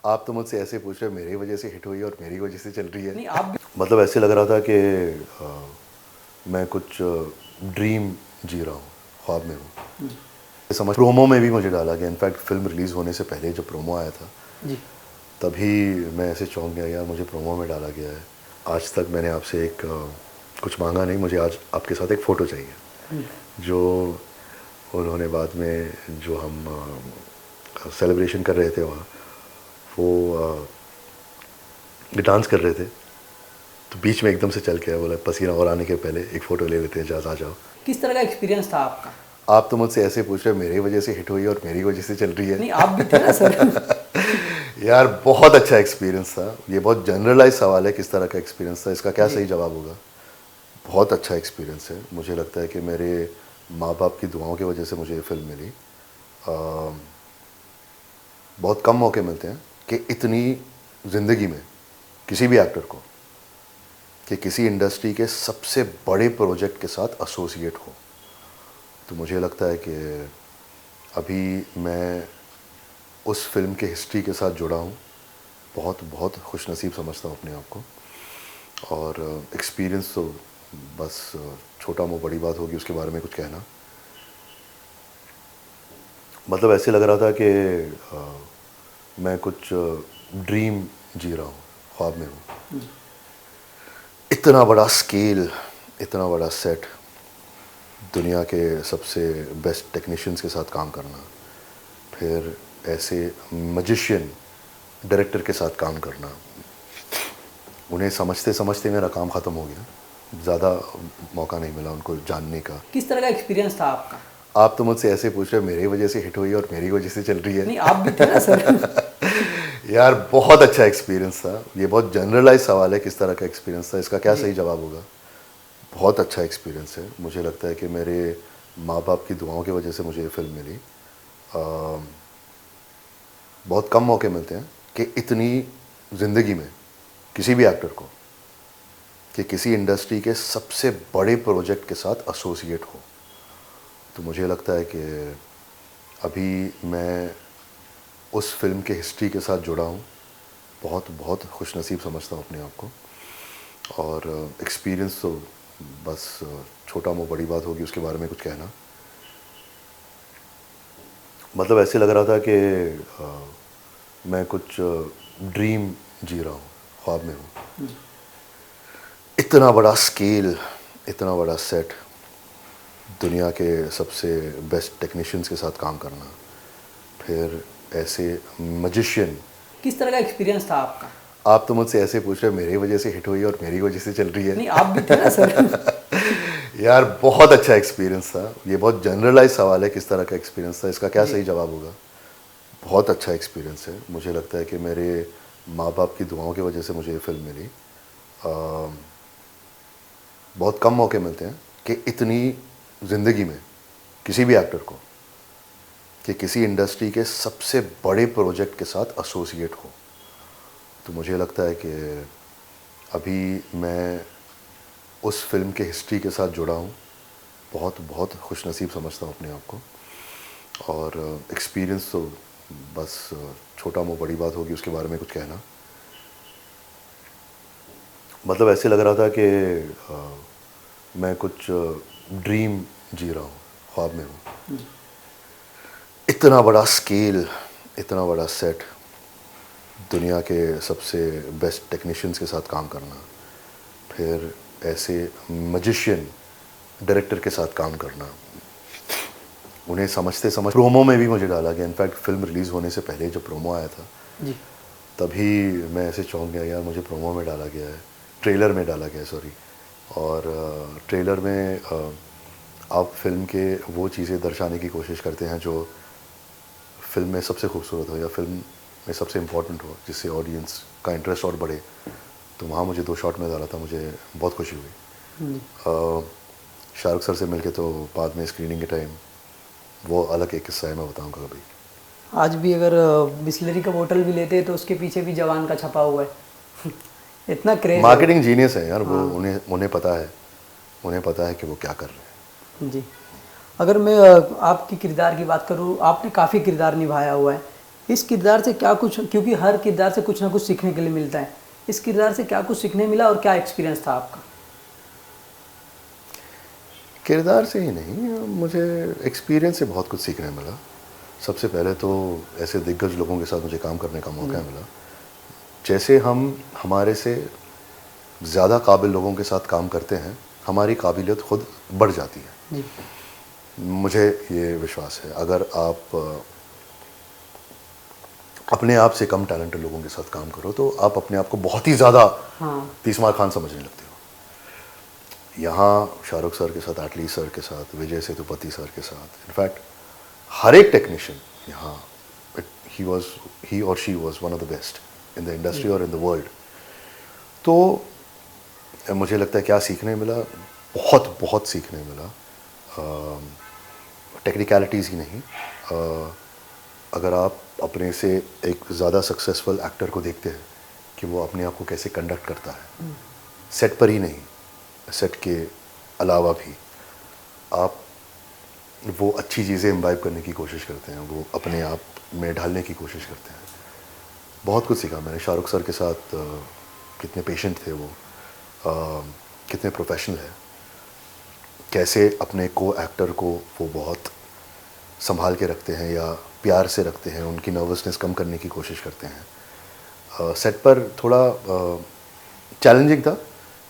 आप तो मुझसे ऐसे पूछ रहे हो, मेरी वजह से हिट हुई और मेरी वजह से चल रही है। नहीं आप भी मतलब ऐसे लग रहा था कि मैं कुछ ड्रीम जी रहा हूँ, ख्वाब में हूँ। समझ प्रोमो में भी मुझे डाला गया। इनफैक्ट फिल्म रिलीज़ होने से पहले जब प्रोमो आया था जी तभी मैं ऐसे चौंक गया, यार मुझे प्रोमो में डाला गया है। आज तक मैंने आपसे एक कुछ मांगा नहीं, मुझे आज आपके साथ एक फ़ोटो चाहिए। जो उन्होंने बाद में जो हम सेलिब्रेशन कर रहे थे वहाँ, वो डांस कर रहे थे तो बीच में एकदम से चल के आया, बोला पसीना और आने के पहले एक फ़ोटो ले लेते हैं, जा आ जाओ। किस तरह का एक्सपीरियंस था आपका? आप तो मुझसे ऐसे पूछ रहे हो, मेरी वजह से हिट हुई और मेरी वजह से चल रही है। नहीं आप भी थे ना सर। यार बहुत अच्छा एक्सपीरियंस था। ये बहुत जनरलाइज सवाल है, किस तरह का एक्सपीरियंस था, इसका क्या जी। सही जवाब होगा। बहुत अच्छा एक्सपीरियंस है। मुझे लगता है कि मेरे माँ बाप की दुआओं की वजह से मुझे ये फिल्म मिली। बहुत कम मौके मिलते हैं कि इतनी ज़िंदगी में किसी भी एक्टर को कि किसी इंडस्ट्री के सबसे बड़े प्रोजेक्ट के साथ एसोसिएट हो। तो मुझे लगता है कि अभी मैं उस फिल्म के हिस्ट्री के साथ जुड़ा हूँ। बहुत बहुत खुशनसीब समझता हूँ अपने आप को। और एक्सपीरियंस तो बस छोटा मुँह बड़ी बात होगी उसके बारे में कुछ कहना। मतलब ऐसे लग रहा था कि मैं कुछ ड्रीम जी रहा हूँ, ख्वाब में हूँ। इतना बड़ा स्केल, इतना बड़ा सेट, दुनिया के सबसे बेस्ट टेक्नीशियंस के साथ काम करना, फिर ऐसे मजिशियन डायरेक्टर के साथ काम करना। उन्हें समझते समझते मेरा काम ख़त्म हो गया। ज़्यादा मौका नहीं मिला उनको जानने का। किस तरह का एक्सपीरियंस था आपका? आप तो मुझसे ऐसे पूछ रहे हो, मेरी वजह से हिट हुई और मेरी वजह से चल रही है। नहीं आप भी थे ना सर। यार बहुत अच्छा एक्सपीरियंस था। ये बहुत जनरलाइज सवाल है, किस तरह का एक्सपीरियंस था, इसका क्या जी। सही जवाब होगा। बहुत अच्छा एक्सपीरियंस है। मुझे लगता है कि मेरे माँ बाप की दुआओं की वजह से मुझे ये फिल्म मिली। बहुत कम मौके मिलते हैं कि इतनी ज़िंदगी में किसी भी एक्टर को कि किसी इंडस्ट्री के सबसे बड़े प्रोजेक्ट के साथ एसोसिएट हो। तो मुझे लगता है कि अभी मैं उस फिल्म के हिस्ट्री के साथ जुड़ा हूँ। बहुत बहुत खुशनसीब समझता हूँ अपने आप को। और एक्सपीरियंस तो बस छोटा मुँह बड़ी बात होगी उसके बारे में कुछ कहना। मतलब ऐसे लग रहा था कि मैं कुछ ड्रीम जी रहा हूँ, ख्वाब में हूँ। इतना बड़ा स्केल, इतना बड़ा सेट, दुनिया के सबसे बेस्ट टेक्नीशियंस के साथ काम करना, फिर ऐसे मजिशियन। किस तरह का एक्सपीरियंस था आपका? आप तो मुझसे ऐसे पूछ रहे हो, मेरी वजह से हिट हुई और मेरी वजह से चल रही है। नहीं आप भी थे ना सर। यार बहुत अच्छा एक्सपीरियंस था। ये बहुत जनरलाइज सवाल है, किस तरह का एक्सपीरियंस था, इसका क्या जी। सही जवाब होगा। बहुत अच्छा एक्सपीरियंस है। मुझे लगता है कि मेरे माँ बाप की दुआओं की वजह से मुझे ये फिल्म मिली। बहुत कम मौके मिलते हैं कि इतनी ज़िंदगी में किसी भी एक्टर को कि किसी इंडस्ट्री के सबसे बड़े प्रोजेक्ट के साथ एसोसिएट हो। तो मुझे लगता है कि अभी मैं उस फिल्म के हिस्ट्री के साथ जुड़ा हूँ। बहुत बहुत खुशनसीब समझता हूँ अपने आप को। और एक्सपीरियंस तो बस छोटा मुँह बड़ी बात होगी उसके बारे में कुछ कहना। मतलब ऐसे लग रहा था कि मैं कुछ ड्रीम जी रहा हूँ, ख्वाब में हूँ। इतना बड़ा स्केल, इतना बड़ा सेट, दुनिया के सबसे बेस्ट टेक्नीशियंस के साथ काम करना, फिर ऐसे मजिशियन डायरेक्टर के साथ काम करना। उन्हें समझते समझ प्रोमो में भी मुझे डाला गया। इनफैक्ट फिल्म रिलीज़ होने से पहले जब प्रोमो आया था जी तभी मैं ऐसे चौंक गया, यार मुझे प्रोमो में डाला गया है, ट्रेलर में डाला गया है, सॉरी। और ट्रेलर में आप फिल्म के वो चीज़ें दर्शाने की कोशिश करते हैं जो फिल्म में सबसे खूबसूरत हो या फिल्म में सबसे इम्पोर्टेंट हो, जिससे ऑडियंस का इंटरेस्ट और बढ़े। तो वहाँ मुझे 2 शॉट में डाला था, मुझे बहुत खुशी हुई। शाहरुख सर से मिलके तो बाद में स्क्रीनिंग के टाइम वो अलग एक किस्सा है, मैं बताऊँगा कभी। आज भी अगर बिस्लरी का बोतल भी लेते हैं तो उसके पीछे भी जवान का छपा हुआ है। इतना क्रेज है वो। मार्केटिंग जीनियस है यार वो। हाँ। उन्हें पता है, उन्हें पता है कि वो क्या कर रहे हैं। जी। अगर मैं आपकी किरदार की बात करूँ, आपने काफ़ी किरदार निभाया हुआ है। इस किरदार से क्या कुछ, क्योंकि हर किरदार से कुछ ना कुछ सीखने के लिए मिलता है, इस किरदार से क्या कुछ सीखने मिला और क्या एक्सपीरियंस था आपका? किरदार से ही नहीं, मुझे एक्सपीरियंस से बहुत कुछ सीखने मिला। सबसे पहले तो ऐसे दिग्गज लोगों के साथ मुझे काम करने का मौका मिला। जैसे हम हमारे से ज़्यादा काबिल लोगों के साथ काम करते हैं, हमारी काबिलियत खुद बढ़ जाती है। जी। मुझे ये विश्वास है, अगर आप अपने आप से कम टैलेंटेड लोगों के साथ काम करो तो आप अपने आप को बहुत ही ज़्यादा हाँ। तीसमार खान समझने लगते हो। यहाँ शाहरुख सर के साथ, एटली सर के साथ, विजय सेतुपति सर के साथ, इनफैक्ट हर एक टेक्नीशियन यहाँ, ही और she was one of the best in the industry और इन द वर्ल्ड। तो मुझे लगता है क्या सीखने मिला, बहुत बहुत सीखने मिला। टेक्निकलिटीज़ ही नहीं, अगर आप अपने से एक ज़्यादा सक्सेसफुल एक्टर को देखते हैं कि वो अपने आप को कैसे कंडक्ट करता है, सेट पर ही नहीं, सेट के अलावा भी आप वो अच्छी चीज़ें इम्बाइब करने की कोशिश करते हैं, वो अपने आप में ढालने की कोशिश करते हैं। बहुत कुछ सीखा मैंने शाहरुख सर के साथ। कितने पेशेंट थे वो, कितने प्रोफेशनल है, कैसे अपने को एक्टर को वो बहुत संभाल के रखते हैं या प्यार से रखते हैं, उनकी नर्वसनेस कम करने की कोशिश करते हैं। सेट पर थोड़ा चैलेंजिंग था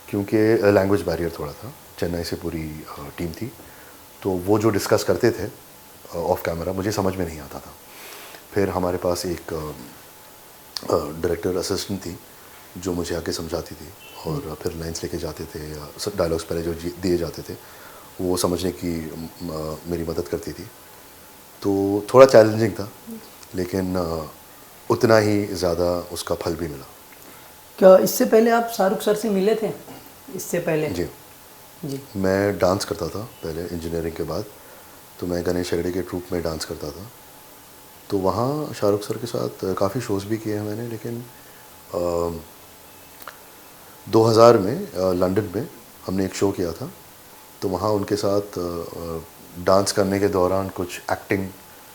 क्योंकि लैंग्वेज बैरियर थोड़ा था, चेन्नई से पूरी टीम थी, तो वो जो डिस्कस करते थे ऑफ कैमरा मुझे समझ में नहीं आता था। फिर हमारे पास एक डायरेक्टर असिस्टेंट थी जो मुझे आके समझाती थी और फिर लाइन्स लेके जाते थे या डायलॉग्स पहले जो दिए जाते थे वो समझने की मेरी मदद करती थी। तो थोड़ा चैलेंजिंग था, लेकिन उतना ही ज़्यादा उसका फल भी मिला। क्या इससे पहले आप शाहरुख सर से मिले थे? इससे पहले? जी जी। मैं डांस करता था पहले इंजीनियरिंग के बाद, तो मैं गणेश हेगड़े के ट्रूप में डांस करता था। तो वहाँ शाहरुख सर के साथ काफ़ी शोज़ भी किए हैं मैंने, लेकिन 2000 में लंदन में हमने एक शो किया था, तो वहाँ उनके साथ डांस करने के दौरान कुछ एक्टिंग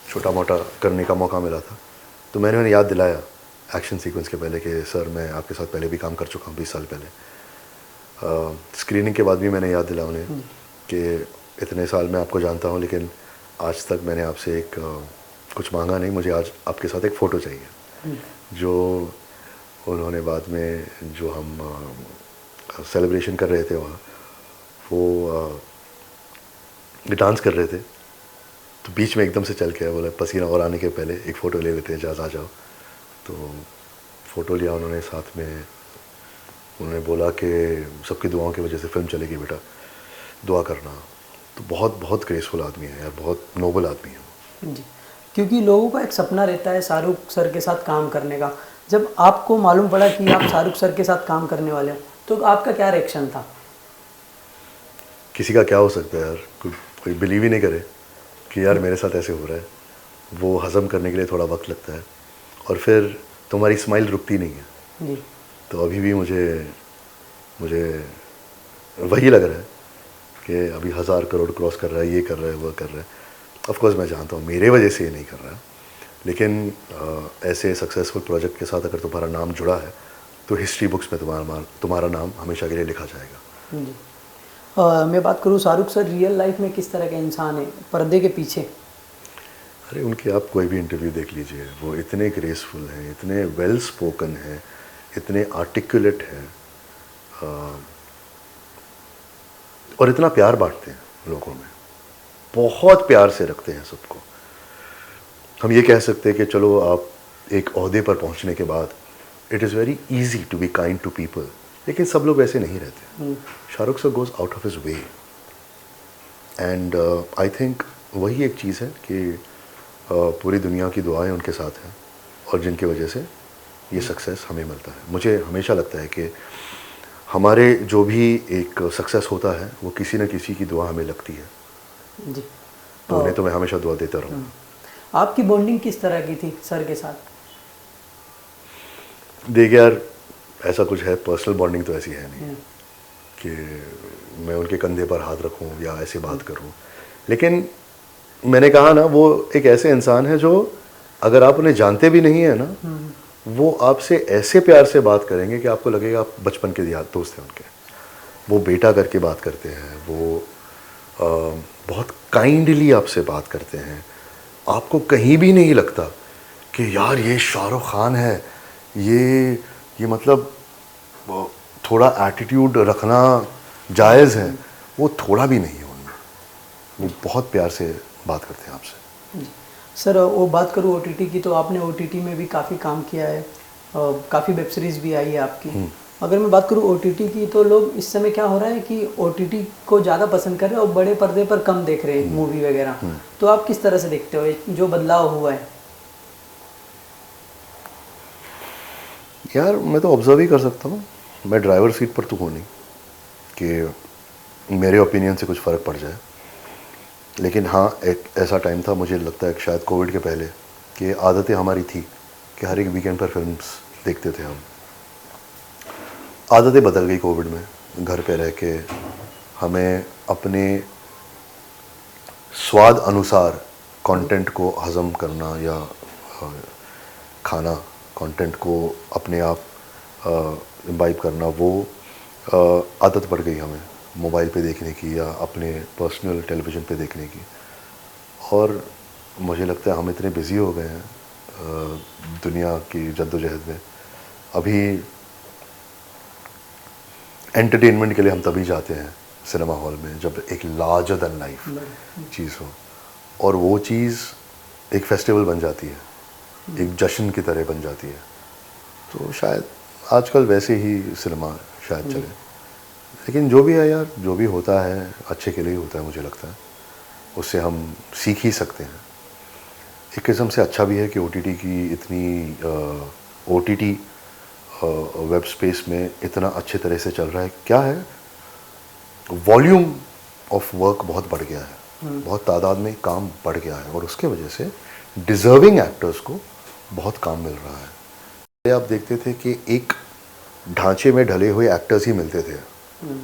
छोटा मोटा करने का मौका मिला था। तो मैंने उन्हें याद दिलाया एक्शन सीक्वेंस के पहले कि सर मैं आपके साथ पहले भी काम कर चुका हूँ 20 साल पहले। स्क्रीनिंग के बाद भी मैंने याद दिलाया उन्हें कि इतने साल मैं आपको जानता हूँ, लेकिन आज तक मैंने आपसे एक कुछ मांगा नहीं, मुझे आज आपके साथ एक फ़ोटो चाहिए। जो उन्होंने बाद में, जो हम सेलिब्रेशन कर रहे थे वहाँ, वो डांस कर रहे थे, तो बीच में एकदम से चल के बोला पसीना और आने के पहले एक फ़ोटो ले लेते हैं, जा जाओ। तो फ़ोटो लिया उन्होंने साथ में। उन्होंने बोला कि सबकी दुआओं की वजह से फिल्म चलेगी बेटा, दुआ करना। तो बहुत बहुत ग्रेसफुल आदमी है यार, बहुत नोबल आदमी है वो। जी। क्योंकि लोगों का एक सपना रहता है शाहरुख सर के साथ काम करने का। जब आपको मालूम पड़ा कि आप शाहरुख सर के साथ काम करने वाले हो, तो आपका क्या रिएक्शन था? किसी का क्या हो सकता है यार, कोई बिलीव ही नहीं करे कि यार मेरे साथ ऐसे हो रहा है। वो हज़म करने के लिए थोड़ा वक्त लगता है और फिर तुम्हारी स्माइल रुकती नहीं है। जी। तो अभी भी मुझे वही लग रहा है कि अभी 1000 करोड़ क्रॉस कर रहा है, ये कर रहा है, वो कर रहा है। ऑफ कोर्स मैं जानता हूँ मेरे वजह से ये नहीं कर रहा है, लेकिन ऐसे सक्सेसफुल प्रोजेक्ट के साथ अगर तुम्हारा नाम जुड़ा है तो हिस्ट्री बुक्स में तुम्हारा नाम हमेशा के लिए लिखा जाएगा। जी। मैं बात करूँ शाहरुख सर रियल लाइफ में किस तरह के इंसान है पर्दे के पीछे? अरे उनके आप कोई भी इंटरव्यू देख लीजिए, वो इतने ग्रेसफुल हैं, इतने वेल स्पोकन हैं, इतने आर्टिकुलेट हैं, और इतना प्यार बांटते हैं लोगों में, बहुत प्यार से रखते हैं सबको। हम ये कह सकते हैं कि चलो आप एक ओहदे पर पहुंचने के बाद it is very easy to be kind to people, लेकिन सब लोग वैसे नहीं रहते। Shahrukh sir goes out of his way, and I think वही एक चीज़ है कि पूरी दुनिया की दुआएं उनके साथ हैं और जिनकी वजह से ये सक्सेस हमें मिलता है। मुझे हमेशा लगता है कि हमारे जो भी एक सक्सेस होता है वो किसी न किसी की दुआ हमें लगती है। जी। तो उन्हें तो मैं हमेशा दुआ देता रहूँगा। आपकी बॉन्डिंग किस तरह की थी सर के साथ? देखिए यार, ऐसा कुछ है, पर्सनल बॉन्डिंग तो ऐसी है नहीं कि मैं उनके कंधे पर हाथ रखूं या ऐसे बात करूं, लेकिन मैंने कहा ना, वो एक ऐसे इंसान है जो अगर आप उन्हें जानते भी नहीं है ना, वो आपसे ऐसे प्यार से बात करेंगे कि आपको लगेगा आप बचपन के याद दोस्त हैं उनके। वो बेटा करके बात करते हैं, वो बहुत काइंडली आपसे बात करते हैं। आपको कहीं भी नहीं लगता कि यार ये शाहरुख खान है, ये मतलब थोड़ा एटीट्यूड रखना जायज़ है, वो थोड़ा भी नहीं है उनमें। वो बहुत प्यार से बात करते हैं आपसे। जी। सर वो बात करूँ ओटीटी की, तो आपने ओटीटी में भी काफ़ी काम किया है, काफ़ी वेब सीरीज़ भी आई है आपकी। अगर मैं बात करूँ ओटीटी की, तो लोग इस समय क्या हो रहा है कि ओटीटी को ज़्यादा पसंद कर रहे हैं और बड़े पर्दे पर कम देख रहे हैं मूवी वगैरह। तो आप किस तरह से देखते हो ये जो बदलाव हुआ है? यार मैं तो ऑब्ज़र्व ही कर सकता हूँ, मैं ड्राइवर सीट पर तो हूँ नहीं कि मेरे ओपिनियन से कुछ फ़र्क पड़ जाए। लेकिन हाँ, एक ऐसा टाइम था, मुझे लगता है कि शायद कोविड के पहले, कि आदतें हमारी थी कि हर एक वीकेंड पर फिल्म्स देखते थे हम। आदतें बदल गई कोविड में। घर पे रह के हमें अपने स्वाद अनुसार कंटेंट को हज़म करना या खाना, कंटेंट को अपने आप इम्बाइब करना, वो आदत पड़ गई हमें मोबाइल पे देखने की या अपने पर्सनल टेलीविज़न पे देखने की। और मुझे लगता है हम इतने बिज़ी हो गए हैं दुनिया की जद्दोजहद में। अभी एंटरटेनमेंट के लिए हम तभी जाते हैं सिनेमा हॉल में जब एक लार्जर दैन लाइफ चीज़ हो, और वो चीज़ एक फेस्टिवल बन जाती है, एक जश्न की तरह बन जाती है। तो शायद आजकल वैसे ही सिनेमा शायद चले। लेकिन जो भी है यार, जो भी होता है अच्छे के लिए ही होता है, मुझे लगता है उससे हम सीख ही सकते हैं। एक किस्म से अच्छा भी है कि ओटीटी की इतनी ओटीटी वेब स्पेस में इतना अच्छे तरह से चल रहा है। क्या है, वॉल्यूम ऑफ वर्क बहुत बढ़ गया है, बहुत तादाद में काम बढ़ गया है, और उसके वजह से डिज़र्विंग एक्टर्स को बहुत काम मिल रहा है। आप देखते थे कि एक ढांचे में ढले हुए एक्टर्स ही मिलते थे,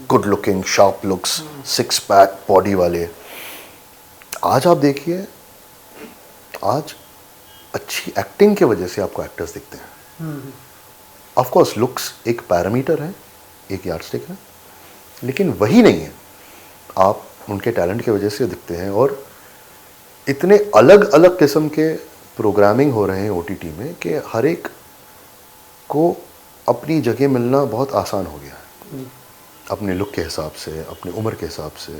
good looking, sharp looks, six pack body वाले। आज आप देखिए, आज अच्छी एक्टिंग की वजह से आपको एक्टर्स दिखते हैं। ऑफ कोर्स लुक्स एक पैरामीटर है, एक यार्डस्टिक है, लेकिन वही नहीं है। आप उनके टैलेंट की वजह से दिखते हैं, और इतने अलग अलग किस्म के प्रोग्रामिंग हो रहे हैं ओटीटी में कि हर एक को अपनी जगह मिलना बहुत आसान हो गया है, अपने लुक के हिसाब से, अपनी उम्र के हिसाब से,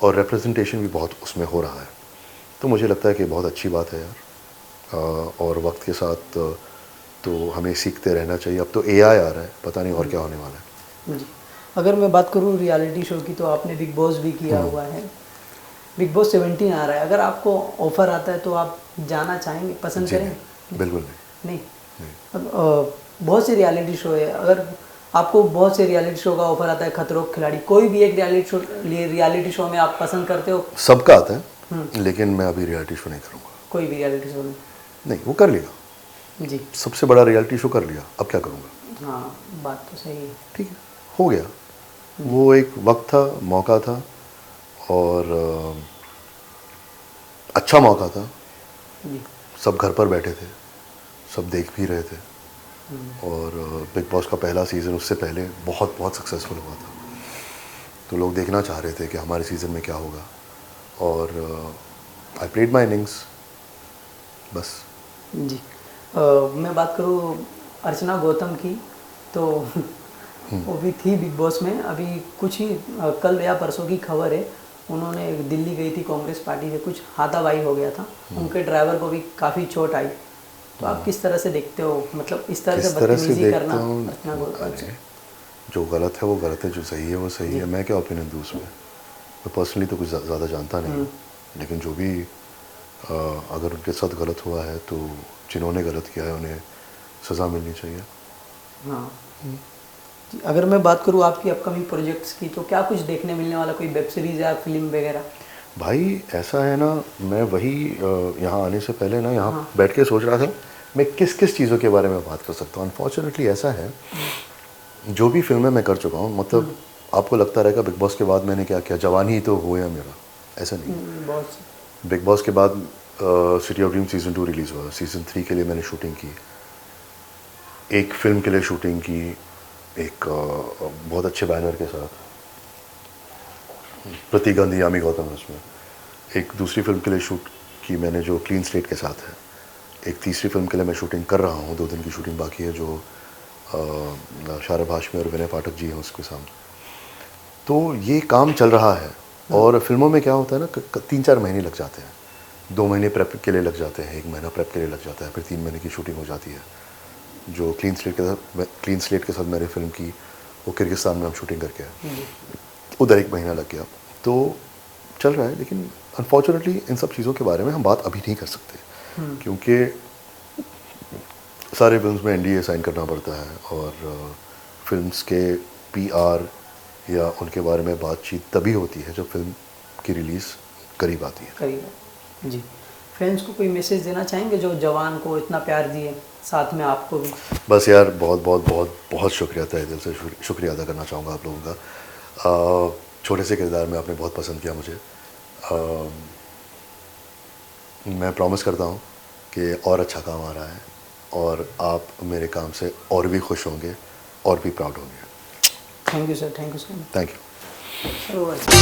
और रिप्रेजेंटेशन भी बहुत उसमें हो रहा है। तो मुझे लगता है कि बहुत अच्छी बात है यार, और वक्त के साथ तो हमें सीखते रहना चाहिए। अब तो एआई आ रहा है, पता नहीं और क्या होने वाला है। जी। अगर मैं बात करूँ रियलिटी शो की, तो आपने बिग बॉस भी किया हुआ है, बिग बॉस 17 आ रहा है। अगर आपको ऑफ़र आता है तो आप जाना चाहेंगे, पसंद करेंगे? बिल्कुल नहीं। बहुत से रियलिटी शो है, अगर आपको बहुत से रियलिटी शो का ऑफर आता है, खतरों के खिलाड़ी, कोई भी एक रियलिटी शो में आप पसंद करते हो? सबका आता है, लेकिन मैं अभी रियलिटी शो नहीं करूँगा। कोई भी रियलिटी शो नहीं, वो कर लिया जी, सबसे बड़ा रियलिटी शो कर लिया, अब क्या करूँगा। हाँ बात तो सही है। ठीक है, हो गया, वो एक वक्त था, मौका था, और अच्छा मौका था। जी। सब घर पर बैठे थे, सब देख भी रहे थे, और बिग बॉस का पहला सीज़न उससे पहले बहुत बहुत सक्सेसफुल हुआ था। तो लोग देखना चाह रहे थे कि हमारे सीज़न में क्या होगा, और आई प्लेड माई इनिंग्स, बस। जी। मैं बात करूँ अर्चना गौतम की, तो वो भी थी बिग बॉस में। अभी कुछ ही कल या परसों की खबर है, उन्होंने दिल्ली गई थी कांग्रेस पार्टी से, कुछ हाथापाई हो गया था, उनके ड्राइवर को भी काफ़ी चोट आई। तो आप किस तरह से देखते हो, मतलब इस तरह से बदतमीजी करना अर्चना गौतम से? जो गलत है वो गलत है, जो सही है वो सही है। मैं क्या ओपिनियन दूँ उसमें, मैं पर्सनली तो कुछ ज़्यादा जानता नहीं हूँ, लेकिन जो भी अगर उनके साथ गलत हुआ है तो जिन्होंने गलत किया है उन्हें सज़ा मिलनी चाहिए। हाँ। अगर मैं बात करूँ आपकी अपकमिंग प्रोजेक्ट्स की, तो क्या कुछ देखने मिलने वाला, कोई वेब सीरीज़ या फिल्म वगैरह? भाई ऐसा है ना, मैं वही यहाँ आने से पहले ना यहाँ बैठ के सोच रहा था मैं किस किस चीज़ों के बारे में बात कर सकता हूँ। अनफॉर्चुनेटली ऐसा है, जो भी फिल्में मैं कर चुका हूँ, मतलब आपको लगता रहेगा बिग बॉस के बाद मैंने क्या किया, जवानी ही तो हो या मेरा, ऐसा नहीं। बहुत बिग बॉस के बाद city of dream season 2 release हुआ, सीज़न 3 के लिए मैंने शूटिंग की, एक फ़िल्म के लिए शूटिंग की, एक बहुत अच्छे बैनर के साथ, प्रतीक गांधी यामी गौतम है उसमें। एक दूसरी फ़िल्म के लिए शूट की मैंने जो क्लीन स्लेट के साथ है। एक तीसरी फ़िल्म के लिए मैं शूटिंग कर रहा हूँ, 2 दिन की शूटिंग बाकी है, जो शारब हाशमी और विनय पाठक जी हैं उसके सामने। तो ये काम चल रहा है। और फिल्मों में क्या होता है ना, 3-4 महीने लग जाते हैं, 2 महीने प्रेप के लिए लग जाते हैं, 1 महीना प्रेप के लिए लग जाता है, फिर 3 महीने की शूटिंग हो जाती है। जो क्लीन स्लेट के साथ मैंने फ़िल्म की, वो किर्गिस्तान में हम शूटिंग करके आए, उधर 1 महीना लग गया। तो चल रहा है, लेकिन अनफॉर्चुनेटली इन सब चीज़ों के बारे में हम बात अभी नहीं कर सकते, क्योंकि सारे फिल्म्स में NDA साइन करना पड़ता है, और फिल्म्स के PR या उनके बारे में बातचीत तभी होती है जब फिल्म की रिलीज़ करीब आती है। करीब जी। फ्रेंड्स को कोई मैसेज देना चाहेंगे जो जवान को इतना प्यार दिए, साथ में आपको भी? बस यार, बहुत बहुत बहुत बहुत शुक्रिया, तहे दिल से शुक्रिया अदा करना चाहूँगा आप लोगों का। छोटे से किरदार में आपने बहुत पसंद किया मुझे। मैं प्रॉमिस करता हूँ कि और अच्छा काम आ रहा है, और आप मेरे काम से और भी खुश होंगे और भी प्राउड होंगे। Thank you sir, thank you so much. Thank you. Sir,